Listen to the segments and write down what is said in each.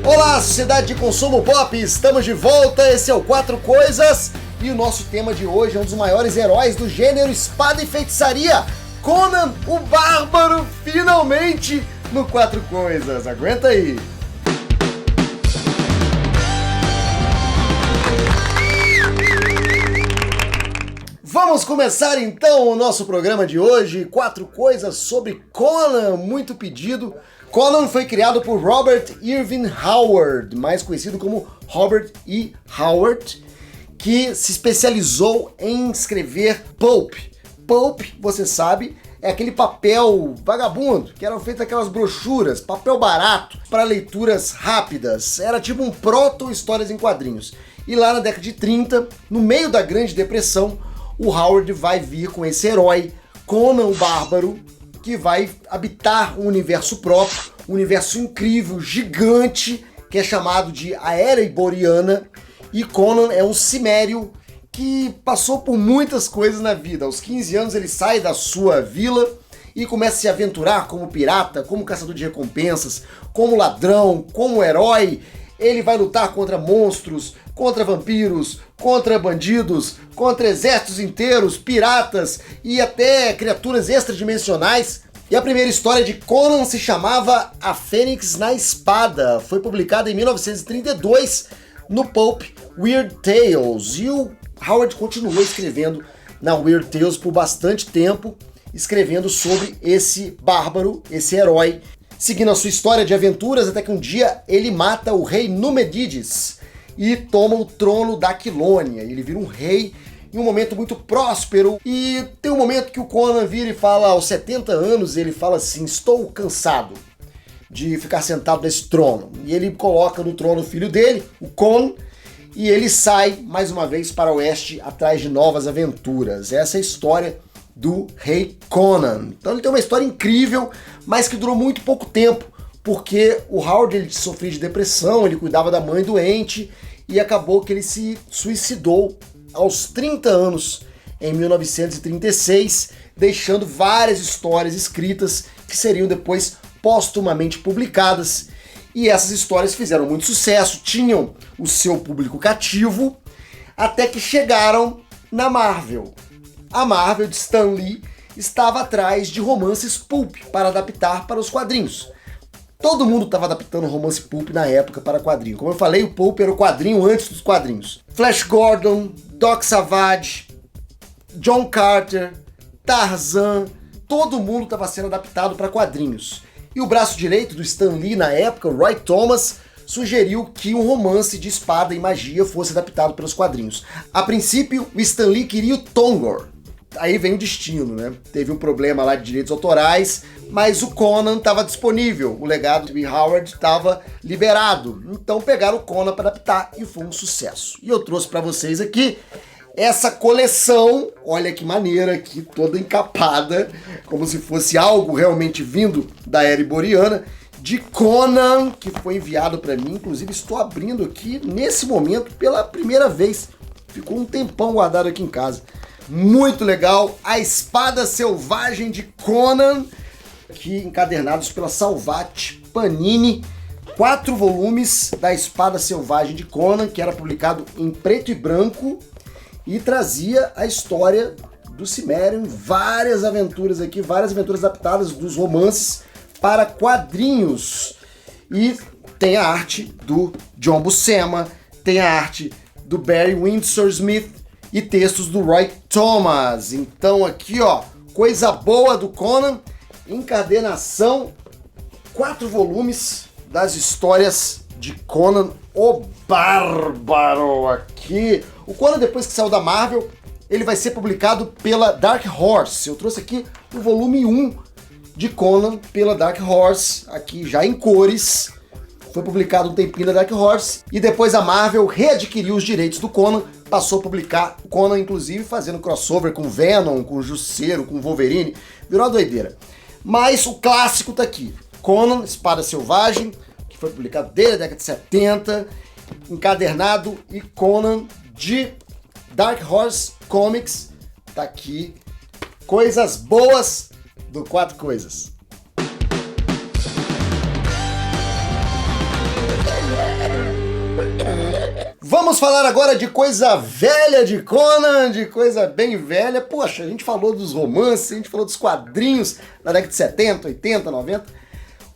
Olá, sociedade de consumo pop, estamos de volta, esse é o Quatro Coisas e o nosso tema de hoje é um dos maiores heróis do gênero espada e feitiçaria, Conan o Bárbaro, finalmente no Quatro Coisas, aguenta aí! Vamos começar então o nosso programa de hoje, Quatro Coisas sobre Conan, muito pedido. Conan foi criado por Robert Irving Howard, mais conhecido como Robert E. Howard, que se especializou em escrever pulp. Pulp, você sabe, é aquele papel vagabundo, que eram feitas aquelas brochuras, papel barato, para leituras rápidas. Era tipo um proto-histórias em quadrinhos. E lá na década de 30, no meio da Grande Depressão, o Howard vai vir com esse herói, Conan o Bárbaro, que vai habitar um universo próprio, um universo incrível, gigante, que é chamado de A Era Iboriana. E Conan é um cimério que passou por muitas coisas na vida. Aos 15 anos ele sai da sua vila e começa a se aventurar como pirata, como caçador de recompensas, como ladrão, como herói. Ele vai lutar contra monstros, contra vampiros, contra bandidos, contra exércitos inteiros, piratas e até criaturas extradimensionais. E a primeira história de Conan se chamava A Fênix na Espada. Foi publicada em 1932 no pulp Weird Tales. E o Howard continuou escrevendo na Weird Tales por bastante tempo, escrevendo sobre esse bárbaro, esse herói, seguindo a sua história de aventuras até que um dia ele mata o rei Numedides e toma o trono da Aquilônia. Ele vira um rei em um momento muito próspero e tem um momento que o Conan vira e fala, aos 70 anos, ele fala assim, estou cansado de ficar sentado nesse trono. E ele coloca no trono o filho dele, o Con, e ele sai mais uma vez para o oeste atrás de novas aventuras. Essa é a história do rei Conan. Então ele tem uma história incrível, mas que durou muito pouco tempo, porque o Howard ele sofria de depressão, ele cuidava da mãe doente e acabou que ele se suicidou aos 30 anos, em 1936, deixando várias histórias escritas que seriam depois póstumamente publicadas. E essas histórias fizeram muito sucesso, tinham o seu público cativo, até que chegaram na Marvel. A Marvel de Stan Lee estava atrás de romances pulp para adaptar para os quadrinhos. Todo mundo estava adaptando romance pulp na época para quadrinho. Como eu falei, o pulp era o quadrinho antes dos quadrinhos. Flash Gordon, Doc Savage, John Carter, Tarzan, todo mundo estava sendo adaptado para quadrinhos. E o braço direito do Stan Lee na época, Roy Thomas, sugeriu que um romance de espada e magia fosse adaptado pelos quadrinhos. A princípio, o Stan Lee queria o Thongor. Aí vem o destino, né? Teve um problema lá de direitos autorais, mas o Conan estava disponível, o legado de Howard estava liberado. Então pegaram o Conan para adaptar e foi um sucesso. E eu trouxe para vocês aqui essa coleção, olha que maneira aqui, toda encapada, como se fosse algo realmente vindo da Era Iboriana, de Conan, que foi enviado para mim. Inclusive estou abrindo aqui nesse momento pela primeira vez. Ficou um tempão guardado aqui em casa. Muito legal, A Espada Selvagem de Conan, aqui encadernados pela Salvat Panini, 4 volumes da Espada Selvagem de Conan, que era publicado em preto e branco e trazia a história do Cimério em várias aventuras aqui, várias aventuras adaptadas dos romances para quadrinhos. E tem a arte do John Buscema, tem a arte do Barry Windsor Smith, e textos do Roy Thomas. Então aqui, ó, coisa boa do Conan, encadernação, 4 volumes das histórias de Conan o Bárbaro aqui. O Conan, depois que saiu da Marvel, ele vai ser publicado pela Dark Horse. Eu trouxe aqui o volume 1 de Conan pela Dark Horse, aqui já em cores. Foi publicado um tempinho na Dark Horse e depois a Marvel readquiriu os direitos do Conan, passou a publicar o Conan, inclusive fazendo crossover com Venom, com Justiceiro, com Wolverine, virou uma doideira. Mas o clássico tá aqui, Conan, Espada Selvagem, que foi publicado desde a década de 70, encadernado, e Conan de Dark Horse Comics, tá aqui, coisas boas do Quatro Coisas. Vamos falar agora de coisa velha de Conan, de coisa bem velha. Poxa, a gente falou dos romances, a gente falou dos quadrinhos da década de 70, 80, 90.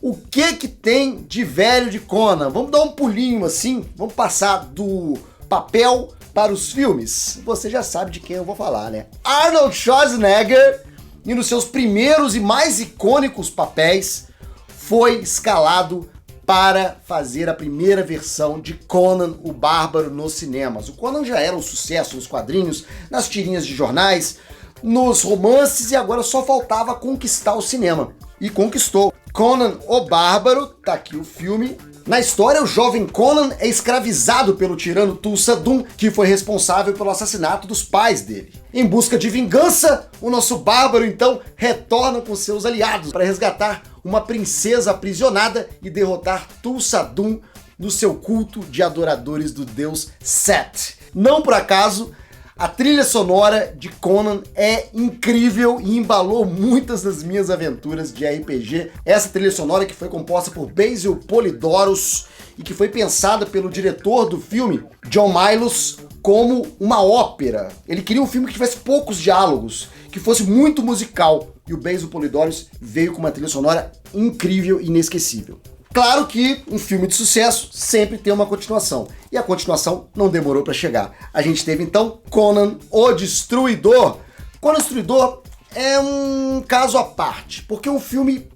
O que tem de velho de Conan? Vamos dar um pulinho assim, vamos passar do papel para os filmes. Você já sabe de quem eu vou falar, né? Arnold Schwarzenegger, e nos seus primeiros e mais icônicos papéis, foi escalado para fazer a primeira versão de Conan o Bárbaro nos cinemas. O Conan já era um sucesso nos quadrinhos, nas tirinhas de jornais, nos romances, e agora só faltava conquistar o cinema. E conquistou. Conan o Bárbaro, tá aqui o filme. Na história, o jovem Conan é escravizado pelo tirano Tulsadum, que foi responsável pelo assassinato dos pais dele. Em busca de vingança, o nosso bárbaro então retorna com seus aliados para resgatar uma princesa aprisionada e derrotar Tulsadum no seu culto de adoradores do deus Set. Não por acaso, a trilha sonora de Conan é incrível e embalou muitas das minhas aventuras de RPG. Essa trilha sonora que foi composta por Basil Polidoros e que foi pensada pelo diretor do filme, John Milos, como uma ópera. Ele queria um filme que tivesse poucos diálogos, que fosse muito musical. E o Basil Polidoros veio com uma trilha sonora incrível e inesquecível. Claro que um filme de sucesso sempre tem uma continuação, e a continuação não demorou para chegar. A gente teve então Conan o Destruidor. Conan o Destruidor é um caso à parte, porque é um filme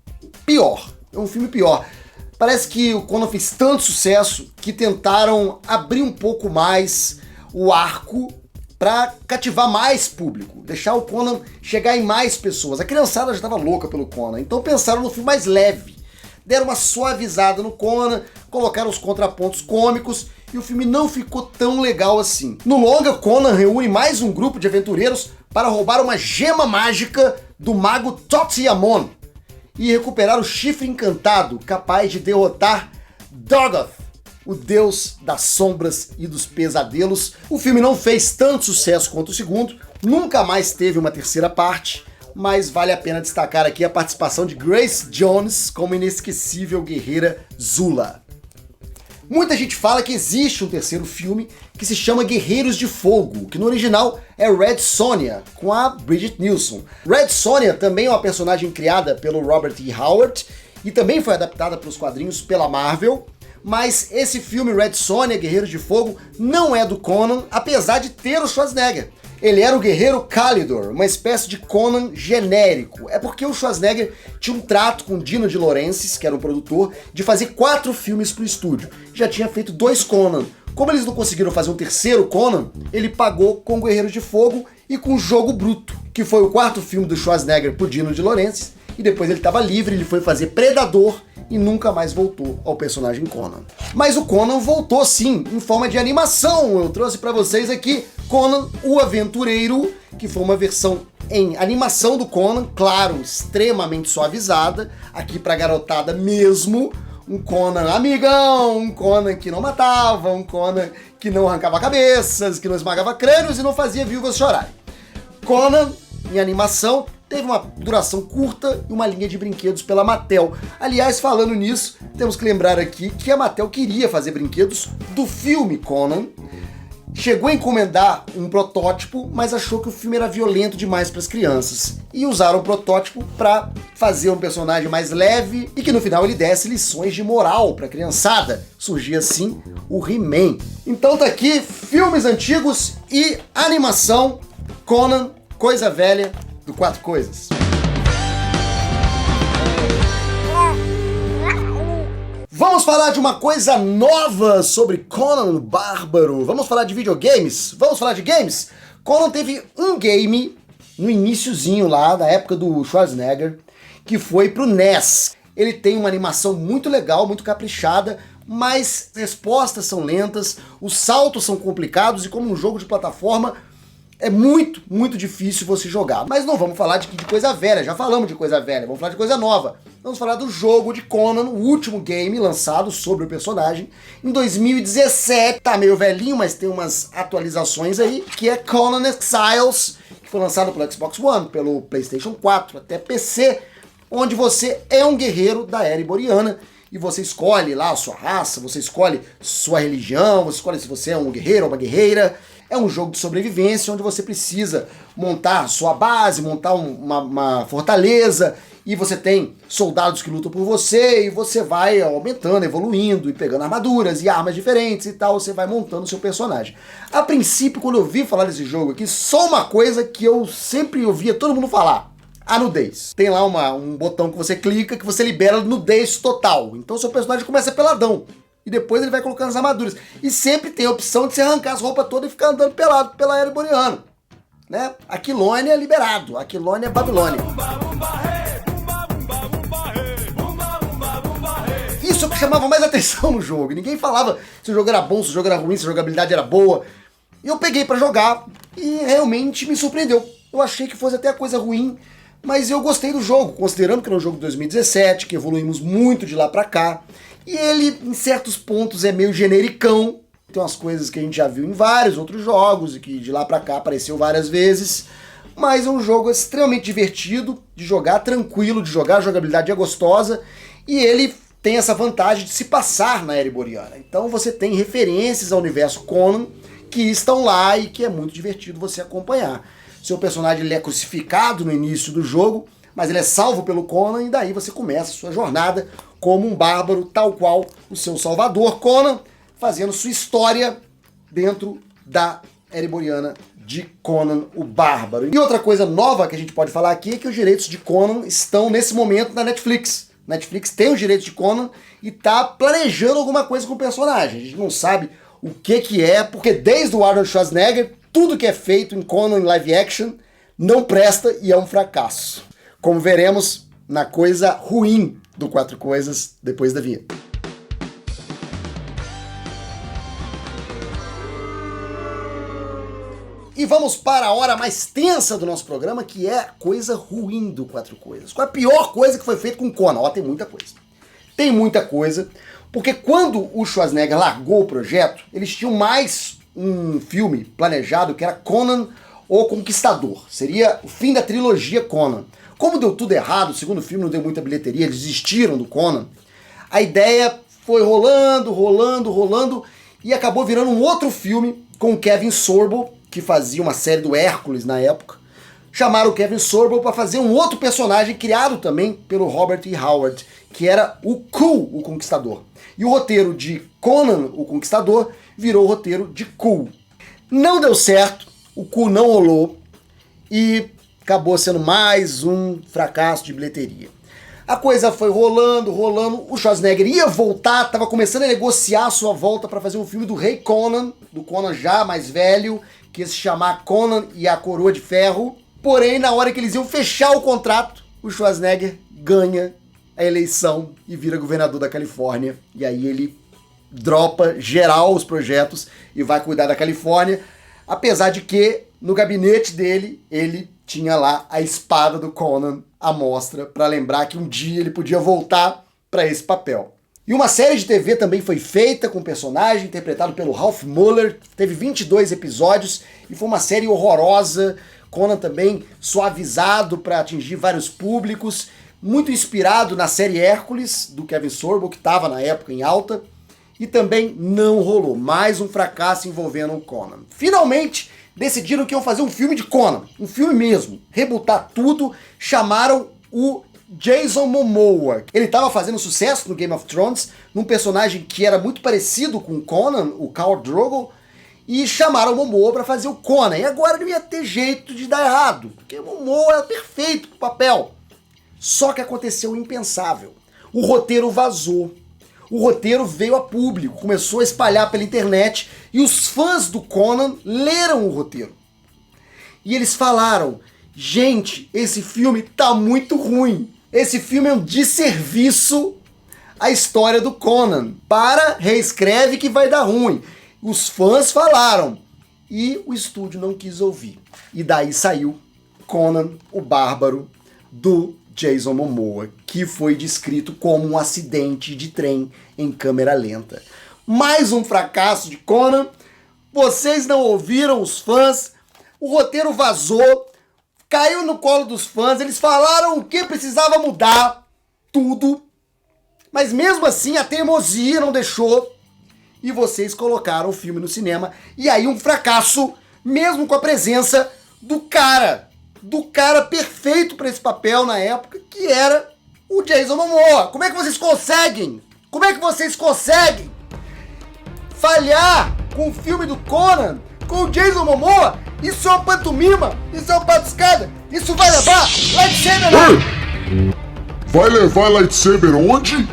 pior. Parece que o Conan fez tanto sucesso que tentaram abrir um pouco mais o arco para cativar mais público, deixar o Conan chegar em mais pessoas. A criançada já estava louca pelo Conan, então pensaram no filme mais leve. Deram uma suavizada no Conan, colocaram os contrapontos cômicos e o filme não ficou tão legal assim. No longa, Conan reúne mais um grupo de aventureiros para roubar uma gema mágica do mago Totiamon e recuperar o chifre encantado capaz de derrotar Dorgoth, o deus das sombras e dos pesadelos. O filme não fez tanto sucesso quanto o segundo, nunca mais teve uma terceira parte, mas vale a pena destacar aqui a participação de Grace Jones como inesquecível guerreira Zula. Muita gente fala que existe um terceiro filme que se chama Guerreiros de Fogo, que no original é Red Sonja, com a Bridget Nielsen. Red Sonja também é uma personagem criada pelo Robert E. Howard e também foi adaptada para os quadrinhos pela Marvel, mas esse filme Red Sonja, Guerreiros de Fogo, não é do Conan, apesar de ter o Schwarzenegger. Ele era o guerreiro Calidor, uma espécie de Conan genérico. É porque o Schwarzenegger tinha um trato com Dino de Laurentiis, que era um produtor, de fazer 4 filmes pro estúdio. Já tinha feito 2 Conan. Como eles não conseguiram fazer um terceiro Conan, ele pagou com Guerreiros de Fogo e com Jogo Bruto, que foi o 4º filme do Schwarzenegger pro Dino de Laurentiis, e depois ele estava livre, ele foi fazer Predador e nunca mais voltou ao personagem Conan. Mas o Conan voltou sim, em forma de animação. Eu trouxe para vocês aqui Conan o Aventureiro, que foi uma versão em animação do Conan, claro, extremamente suavizada, aqui pra garotada mesmo. Um Conan amigão, um Conan que não matava, um Conan que não arrancava cabeças, que não esmagava crânios e não fazia viúvas chorarem. Conan, em animação, teve uma duração curta e uma linha de brinquedos pela Mattel. Aliás, falando nisso, temos que lembrar aqui que a Mattel queria fazer brinquedos do filme Conan, chegou a encomendar um protótipo, mas achou que o filme era violento demais para as crianças. E usaram o protótipo para fazer um personagem mais leve e que no final ele desse lições de moral para a criançada. Surgia assim o He-Man. Então tá aqui, filmes antigos e animação. Conan, coisa velha do 4 Coisas. Vamos falar de uma coisa nova sobre Conan o Bárbaro. Vamos falar de videogames? Vamos falar de games? Conan teve um game no iniciozinho lá, da época do Schwarzenegger, que foi pro NES. Ele tem uma animação muito legal, muito caprichada, mas as respostas são lentas, os saltos são complicados e como um jogo de plataforma, é muito, muito difícil você jogar. Mas não vamos falar de coisa velha, já falamos de coisa velha, vamos falar de coisa nova. Vamos falar do jogo de Conan, o último game lançado sobre o personagem, em 2017. Tá meio velhinho, mas tem umas atualizações aí, que é Conan Exiles, que foi lançado pelo Xbox One, pelo PlayStation 4, até PC, onde você é um guerreiro da Era Iboriana e você escolhe lá a sua raça, você escolhe sua religião, você escolhe se você é um guerreiro ou uma guerreira. É um jogo de sobrevivência onde você precisa montar sua base, montar uma fortaleza, e você tem soldados que lutam por você, e você vai aumentando, evoluindo, e pegando armaduras e armas diferentes e tal, você vai montando o seu personagem. A princípio, quando eu vi falar desse jogo aqui, só uma coisa que eu sempre ouvia todo mundo falar: a nudez. Tem lá um botão que você clica que você libera nudez total. Então seu personagem começa peladão. E depois ele vai colocando as armaduras. E sempre tem a opção de você arrancar as roupas todas e ficar andando pelado pela Ereboriana. Né? Aquilônia é liberado. Aquilônia é Babilônia. Isso é o que chamava mais atenção no jogo. Ninguém falava se o jogo era bom, se o jogo era ruim, se a jogabilidade era boa. E eu peguei pra jogar e realmente me surpreendeu. Eu achei que fosse até a coisa ruim, mas eu gostei do jogo, considerando que era um jogo de 2017, que evoluímos muito de lá pra cá. E ele, em certos pontos, é meio genericão. Tem umas coisas que a gente já viu em vários outros jogos e que de lá pra cá apareceu várias vezes. Mas é um jogo extremamente divertido de jogar, tranquilo de jogar, a jogabilidade é gostosa. E ele tem essa vantagem de se passar na Ereboriana. Então você tem referências ao universo Conan que estão lá e que é muito divertido você acompanhar. Seu personagem ele é crucificado no início do jogo, mas ele é salvo pelo Conan e daí você começa a sua jornada como um bárbaro, tal qual o seu salvador Conan, fazendo sua história dentro da Ereboriana de Conan o Bárbaro. E outra coisa nova que a gente pode falar aqui é que os direitos de Conan estão nesse momento na Netflix. Netflix tem os direitos de Conan e tá planejando alguma coisa com o personagem. A gente não sabe o que é, porque desde o Arnold Schwarzenegger, tudo que é feito em Conan em live action não presta e é um fracasso. Como veremos na coisa ruim do Quatro Coisas depois da vinheta. E vamos para a hora mais tensa do nosso programa, que é a coisa ruim do Quatro Coisas. Qual é a pior coisa que foi feita com Conan? Ó, tem muita coisa. Tem muita coisa, porque quando o Schwarzenegger largou o projeto, eles tinham mais um filme planejado que era Conan o Conquistador. Seria o fim da trilogia Conan. Como deu tudo errado, o segundo filme não deu muita bilheteria, eles desistiram do Conan, a ideia foi rolando, e acabou virando um outro filme com o Kevin Sorbo, que fazia uma série do Hércules na época. Chamaram o Kevin Sorbo para fazer um outro personagem criado também pelo Robert E. Howard, que era o Ku, o Conquistador. E o roteiro de Conan, o Conquistador, virou o roteiro de Ku. Não deu certo, o Ku não rolou e acabou sendo mais um fracasso de bilheteria. A coisa foi rolando, o Schwarzenegger ia voltar, estava começando a negociar a sua volta para fazer um filme do Rei Conan, do Conan já mais velho, que ia se chamar Conan e a Coroa de Ferro. Porém, na hora que eles iam fechar o contrato, o Schwarzenegger ganha a eleição e vira governador da Califórnia. E aí ele dropa geral os projetos e vai cuidar da Califórnia, apesar de que no gabinete dele, ele tinha lá a espada do Conan à mostra, para lembrar que um dia ele podia voltar para esse papel. E uma série de TV também foi feita com o personagem, interpretado pelo Ralph Muller, teve 22 episódios e foi uma série horrorosa. Conan também suavizado para atingir vários públicos, muito inspirado na série Hércules, do Kevin Sorbo, que estava na época em alta, e também não rolou. Mais um fracasso envolvendo o Conan. Finalmente, decidiram que iam fazer um filme de Conan, um filme mesmo, rebootar tudo, chamaram o Jason Momoa. Ele estava fazendo sucesso no Game of Thrones, num personagem que era muito parecido com o Conan, o Khal Drogo, e chamaram o Momoa para fazer o Conan. E agora não ia ter jeito de dar errado, porque o Momoa é perfeito pro papel. Só que aconteceu o impensável. O roteiro vazou. O roteiro veio a público, começou a espalhar pela internet e os fãs do Conan leram o roteiro. E eles falaram: gente, esse filme tá muito ruim. Esse filme é um desserviço à história do Conan. Reescreve que vai dar ruim. Os fãs falaram e o estúdio não quis ouvir. E daí saiu Conan o Bárbaro do Jason Momoa, que foi descrito como um acidente de trem em câmera lenta. Mais um fracasso de Conan. Vocês não ouviram os fãs. O roteiro vazou, caiu no colo dos fãs. Eles falaram o que precisava mudar, tudo. Mas mesmo assim a teimosia não deixou e vocês colocaram o filme no cinema. E aí um fracasso, mesmo com a presença do cara perfeito para esse papel na época, que era o Jason Momoa. Como é que vocês conseguem? Como é que vocês conseguem falhar com o filme do Conan, com o Jason Momoa? Isso é uma pantomima, isso é uma patuscada, isso vai levar lightsaber não! Ei! Vai levar lightsaber onde?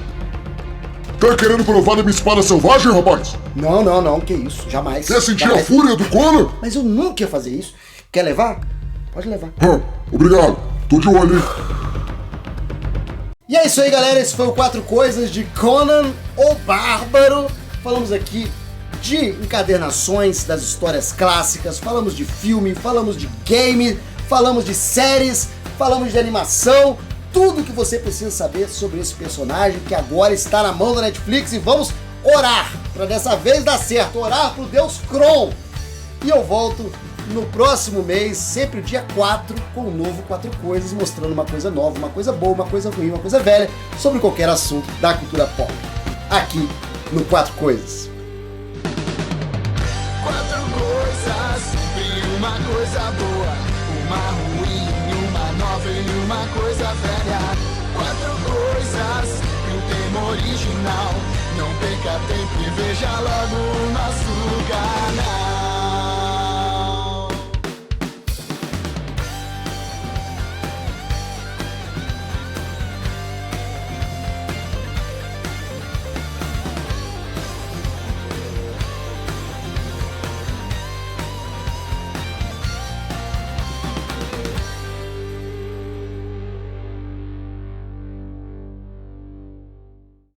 Tá querendo provar da minha espada selvagem, rapaz? Não, que isso, jamais. Quer sentir jamais. a fúria do Conan? Mas eu nunca ia fazer isso. Quer levar? Pode levar. Obrigado, tô de olho aí. E é isso aí, galera, esse foi o 4 Coisas de Conan o Bárbaro. Falamos aqui de encadernações das histórias clássicas, falamos de filme, falamos de game, falamos de séries, falamos de animação, tudo que você precisa saber sobre esse personagem que agora está na mão da Netflix, e vamos orar para dessa vez dar certo, orar pro Deus Kron. E eu volto no próximo mês, sempre dia 4, com um novo 4 Coisas, mostrando uma coisa nova, uma coisa boa, uma coisa ruim, uma coisa velha, sobre qualquer assunto da cultura pop, aqui no 4 Coisas. 4 coisas, sempre uma coisa boa, uma ruim, uma nova e uma coisa velha. 4 coisas, e o tema original, não perca tempo e veja logo o nosso canal.